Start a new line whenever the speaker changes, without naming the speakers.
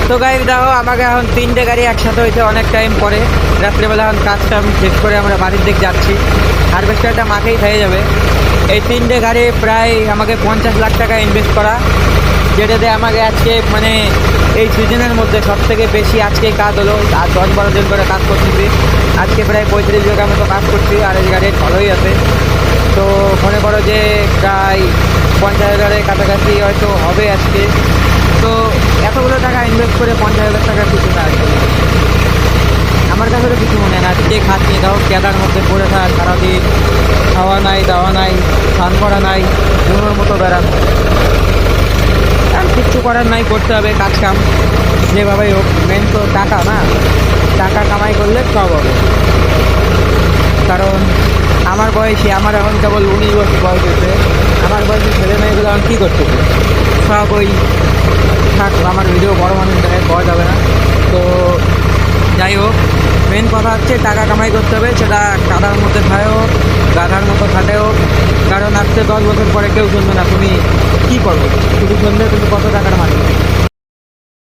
তো গাইস দেখো, আমাকে এখন 3টে গাড়ি একসাথে হয়েছে অনেক টাইম পরে। রাত্রেবেলা এখন কাজটা শেষ করে আমরা বাড়ির দিকে যাচ্ছি। হারভেস্টারটা মাঠেই হয়ে যাবে। এই 3টে গাড়ি প্রায় আমাকে 50 লাখ টাকা ইনভেস্ট করা, যেটাতে আমাকে আজকে মানে এই সিজনের মধ্যে সব থেকে বেশি আজকেই কাজ হলো। আর 10-12 দিন করে কাজ করতেছি। আজকে প্রায় 35 বিঘা মতো কাজ করছি, আর এই গাড়ি ভালোই আছে। তো মনে করো যে প্রায় 50,000-এর কাছাকাছি হয়তো হবে আজকে। তো এতগুলো টাকা ইনভেস্ট করে 50,000 টাকা কিছু না আসলে আমার কাছে তো কিছু মনে হয় না। আজকে খাচ্ছি, দাও কেদার মধ্যে পড়ে থাকা সারাদিন, খাওয়া নাই দাওয়া নাই, স্নান করা নাই, ঘুমোর মতো বেড়ানো। আর কিচ্ছু করার নাই, করতে হবে কাজ কাম যেভাবেই হোক। মেন তো টাকা না, টাকা কামাই করলে সব হবে। কারণ আমার বয়সী, আমার এখন কেবল 19 বছর বয়স হয়েছে। আমার বয়সী ছেলে মেয়েগুলো এখন কী করতেছে? সব ওই থাক, আমার ভিডিও বড় মানুষ দেখে পাওয়া যাবে না। তো যাই হোক, মেন কথা হচ্ছে টাকা কামাই করতে হবে, সেটা কাদার মধ্যে খায় হোক, গাধার মতো খাটে হোক। কারণ আজকে 10 বছর পরে কেউ শুনবে না তুমি কী করবে, শুধু শুনবে তুমি কত টাকার মালিক।